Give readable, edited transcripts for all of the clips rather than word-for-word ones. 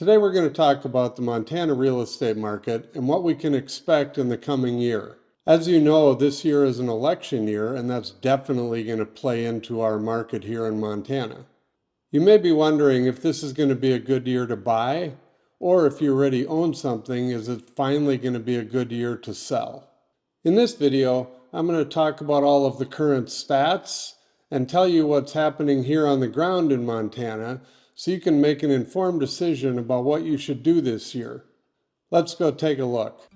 Today we're going to talk about the Montana real estate market and what we can expect in the coming year. As you know, this year is an election year, and that's definitely going to play into our market here in Montana. You may be wondering if this is going to be a good year to buy, or if you already own something, is it finally going to be a good year to sell? In this video, I'm going to talk about all of the current stats and tell you what's happening here on the ground in Montana so you can make an informed decision about what you should do this year. Let's go take a look.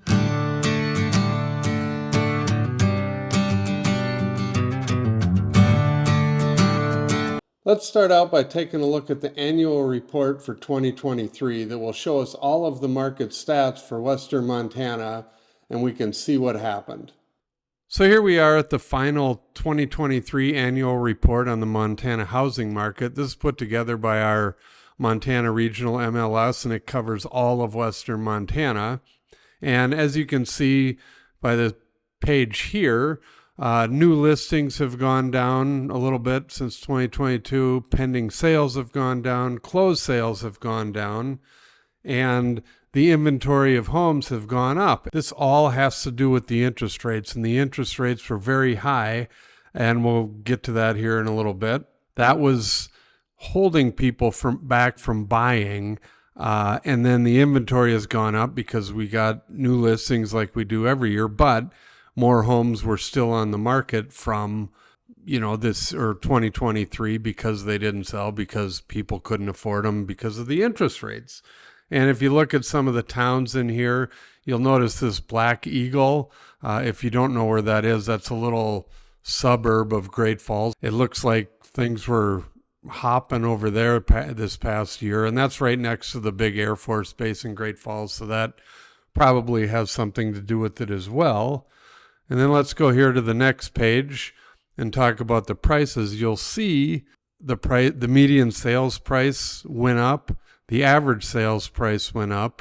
Let's start out by taking a look at the annual report for 2023 that will show us all of the market stats for Western Montana, and we can see what happened. So here we are at the final 2023 annual report on the Montana housing market. This is put together by our Montana Regional MLS, and it covers all of Western Montana. And as you can see by the page here, new listings have gone down a little bit since 2022. Pending sales have gone down. Closed sales have gone down. And the inventory of homes have gone up. This all has to do with the interest rates, and the interest rates were very high, and we'll get to that here in a little bit. That was holding people back from buying, and then the inventory has gone up because we got new listings like we do every year, but more homes were still on the market from this or 2023 because they didn't sell because people couldn't afford them because of the interest rates. And if you look at some of the towns in here, you'll notice this Black Eagle. If you don't know where that is, that's a little suburb of Great Falls. It looks like things were hopping over there this past year, and that's right next to the big Air Force base in Great Falls, so that probably has something to do with it as well. And then let's go here to the next page and talk about the prices. You'll see the median sales price went up. The average sales price went up.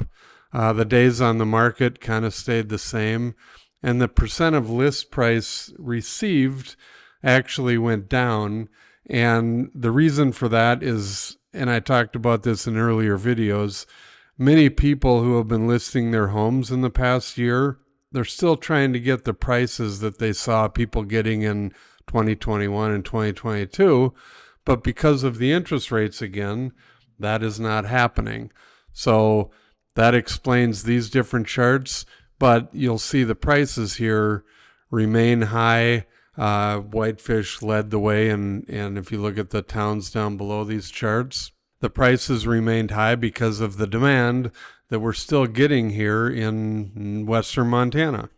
The days on the market kind of stayed the same. And the percent of list price received actually went down. And the reason for that is, and I talked about this in earlier videos, many people who have been listing their homes in the past year, they're still trying to get the prices that they saw people getting in 2021 and 2022. But because of the interest rates again, that is not happening. So that explains these different charts, but you'll see the prices here remain high. Whitefish led the way, and if you look at the towns down below these charts, the prices remained high because of the demand that we're still getting here in Western Montana.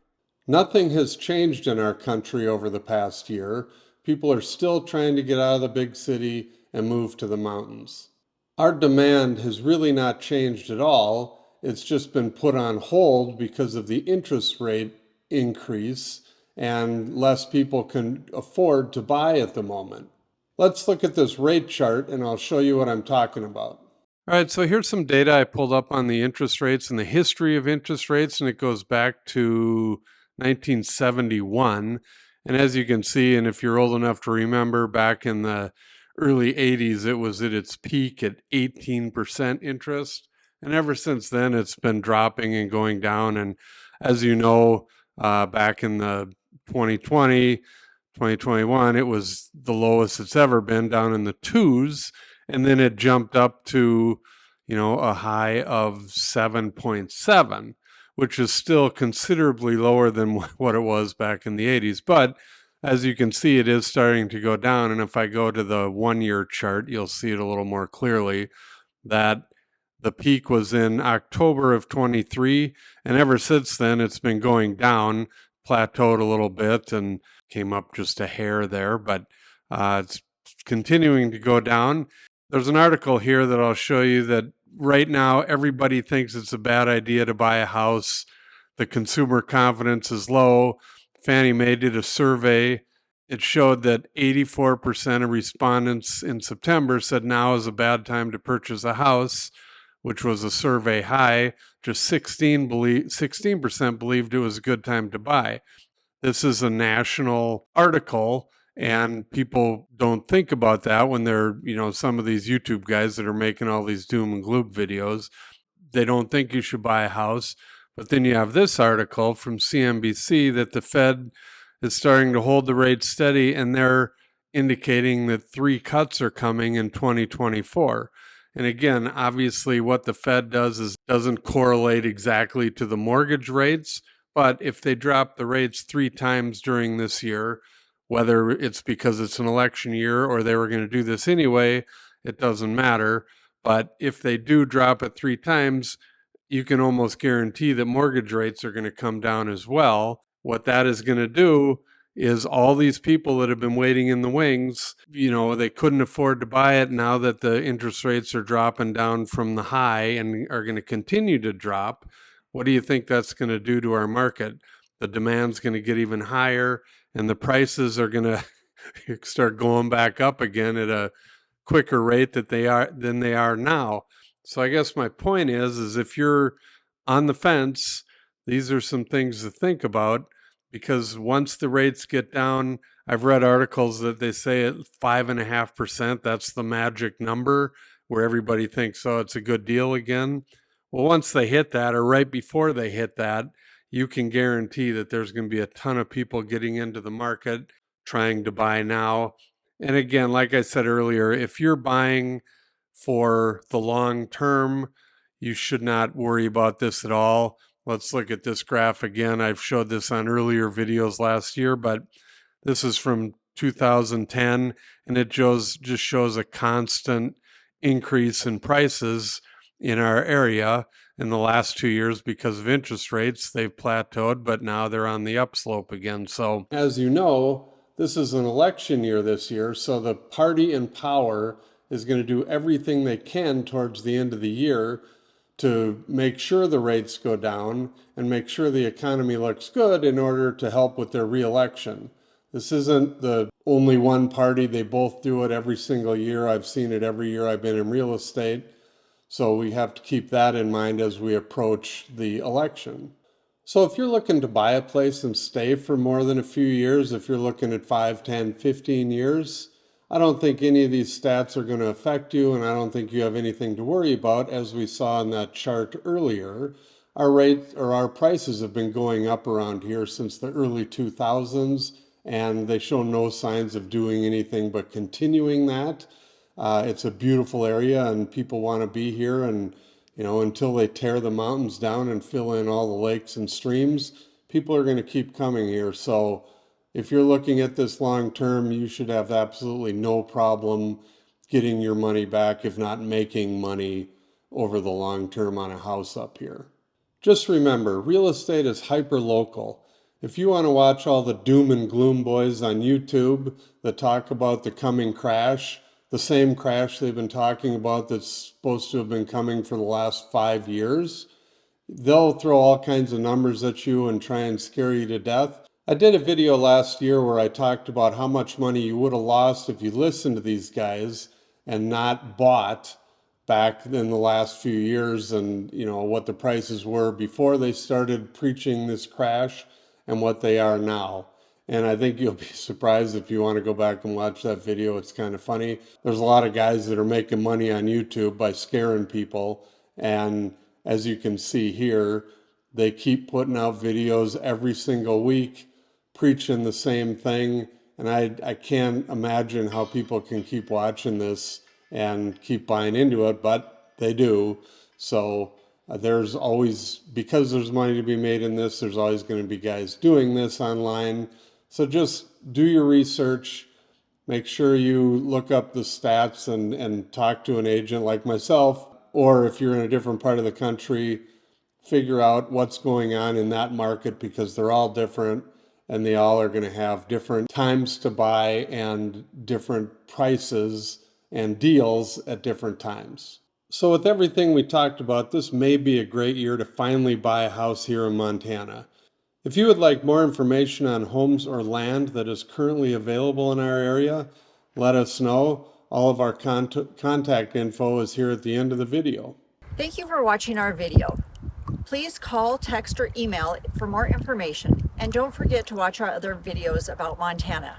Nothing has changed in our country over the past year. People are still trying to get out of the big city and move to the mountains. Our demand has really not changed at all. It's just been put on hold because of the interest rate increase, and less people can afford to buy at the moment. Let's look at this rate chart and I'll show you what I'm talking about. All right, so here's some data I pulled up on the interest rates and the history of interest rates, and it goes back to 1971. And as you can see, and if you're old enough to remember, back in the early 80s, it was at its peak at 18% interest. And ever since then, it's been dropping and going down. And as you know, back in the 2020, 2021, it was the lowest it's ever been, down in the twos. And then it jumped up to, a high of 7.7, which is still considerably lower than what it was back in the 80s. But as you can see, it is starting to go down. And if I go to the 1-year chart, you'll see it a little more clearly that the peak was in October of 23. And ever since then, it's been going down, plateaued a little bit and came up just a hair there, but it's continuing to go down. There's an article here that I'll show you that right now everybody thinks it's a bad idea to buy a house. The consumer confidence is low. Fannie Mae did a survey. It showed that 84% of respondents in September said now is a bad time to purchase a house, which was a survey high. Just 16% believed it was a good time to buy. This is a national article, and people don't think about that when they're, some of these YouTube guys that are making all these doom and gloom videos. they don't think you should buy a house. But then you have this article from CNBC that the Fed is starting to hold the rate steady, and they're indicating that 3 cuts are coming in 2024. And again, obviously what the Fed does is doesn't correlate exactly to the mortgage rates, but if they drop the rates 3 times during this year, whether it's because it's an election year or they were going to do this anyway, it doesn't matter. But if they do drop it 3 times, you can almost guarantee that mortgage rates are going to come down as well. What that is going to do is all these people that have been waiting in the wings, they couldn't afford to buy it. Now that the interest rates are dropping down from the high and are going to continue to drop, what do you think that's going to do to our market? The demand's going to get even higher, and the prices are going to start going back up again at a quicker rate than they are now. So I guess my point is if you're on the fence, these are some things to think about, because once the rates get down, I've read articles that they say at 5.5%, that's the magic number where everybody thinks, oh, it's a good deal again. Well, once they hit that, or right before they hit that, you can guarantee that there's going to be a ton of people getting into the market trying to buy now. And again, like I said earlier, if you're buying for the long term, you should not worry about this at all. Let's look at this graph again. I've showed this on earlier videos last year, but this is from 2010, and it just shows a constant increase in prices in our area. In the last 2 years, because of interest rates, they've plateaued, but now they're on the upslope again. So, as you know, this is an election year this year, so the party in power is going to do everything they can towards the end of the year to make sure the rates go down and make sure the economy looks good in order to help with their reelection. This isn't the only one party. They both do it every single year. I've seen it every year I've been in real estate. So we have to keep that in mind as we approach the election. So if you're looking to buy a place and stay for more than a few years, if you're looking at 5, 10, 15 years, I don't think any of these stats are going to affect you, and I don't think you have anything to worry about. As we saw in that chart earlier, our prices have been going up around here since the early 2000s, and they show no signs of doing anything but continuing that. It's a beautiful area, and people want to be here, and until they tear the mountains down and fill in all the lakes and streams, people are going to keep coming here. So if you're looking at this long term, you should have absolutely no problem getting your money back, if not making money over the long term on a house up here. Just remember, real estate is hyper local. If you want to watch all the doom and gloom boys on YouTube that talk about the coming crash, the same crash they've been talking about that's supposed to have been coming for the last 5 years, they'll throw all kinds of numbers at you and try and scare you to death. I did a video last year where I talked about how much money you would have lost if you listened to these guys and not bought back in the last few years, and what the prices were before they started preaching this crash and what they are now. And I think you'll be surprised if you want to go back and watch that video. It's kind of funny. There's a lot of guys that are making money on YouTube by scaring people. And as you can see here, they keep putting out videos every single week preaching the same thing. And I can't imagine how people can keep watching this and keep buying into it, but they do. So there's always, because there's money to be made in this, there's always going to be guys doing this online. So just do your research, make sure you look up the stats and talk to an agent like myself, or if you're in a different part of the country, figure out what's going on in that market, because they're all different and they all are going to have different times to buy and different prices and deals at different times. So with everything we talked about, this may be a great year to finally buy a house here in Montana. If you would like more information on homes or land that is currently available in our area, let us know. All of our contact info is here at the end of the video. Thank you for watching our video. Please call, text, or email for more information. And don't forget to watch our other videos about Montana.